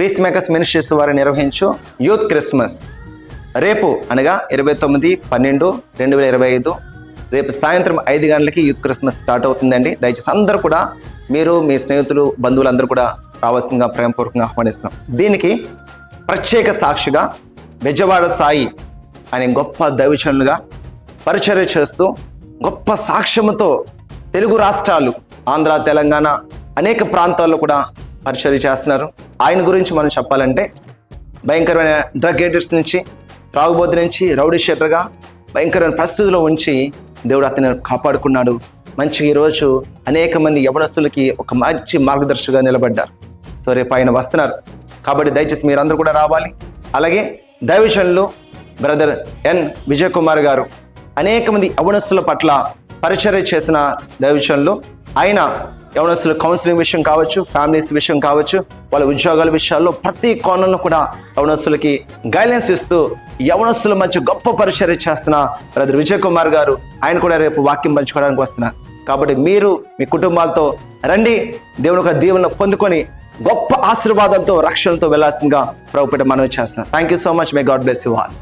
Piece makers ministries వారు నిర్వహించు youth Christmas రేపు అనగా 29/12/2025 రేపు సాయంత్రం 5 గంటలకి యూత్ క్రిస్మస్ స్టార్ట్ అవుతుందండి. దయచేసి అందరూ కూడా మీరు మీ స్నేహితులు బంధువులందరూ కూడా రావాల్సిందిగా ప్రేమపూర్వకంగా ఆహ్వానిస్తున్నాం. దీనికి ప్రత్యేక సాక్షిగా బెజవాడ సాయి అనే గొప్ప దైవజనులుగా పరిచర్య చేస్తూ గొప్ప సాక్ష్యముతో తెలుగు రాష్ట్రాలు ఆంధ్ర, తెలంగాణ అనేక ప్రాంతాల్లో కూడా పరిచర్య చేస్తున్నారు. ఆయన గురించి మనం చెప్పాలంటే భయంకరమైన డ్రగ్ ఎడిక్ట్స్ నుంచి, త్రాగుబోతు నుంచి, రౌడీ షీటర్గా భయంకరమైన పరిస్థితుల్లో ఉంచి దేవుడు అతన్ని కాపాడుకున్నాడు. మంచిగా ఈరోజు అనేక మంది యవనస్తులకి ఒక మంచి మార్గదర్శిగా నిలబడ్డారు. సో రేపు ఆయన వస్తున్నారు కాబట్టి దయచేసి మీరందరూ కూడా రావాలి. అలాగే దైవజనులు బ్రదర్ ఎన్ విజయ్ కుమార్ గారు అనేక మంది యవనస్తుల పట్ల పరిచర్య చేసిన దైవజనులు. ఆయన యవనస్తుల కౌన్సిలింగ్ విషయం కావచ్చు, ఫ్యామిలీస్ విషయం కావచ్చు, వాళ్ళ ఉద్యోగాల విషయాల్లో ప్రతి కోణంలో కూడా యవనస్తులకి గైడెన్స్ ఇస్తూ యవనస్తుల మధ్య గొప్ప పరిచర్య చేస్తున్న బ్రదర్ విజయ్ కుమార్ గారు ఆయన కూడా రేపు వాక్యం పంచుకోవడానికి వస్తున్నారు. కాబట్టి మీరు మీ కుటుంబాలతో రండి, దేవుని యొక్క దీవెనలు పొందుకొని గొప్ప ఆశీర్వాదాలతో రక్షణతో వెళ్ళాల్సిందిగా ప్రభుపేట మనవి చేస్తున్నాను. Thank you so much. May God bless you all.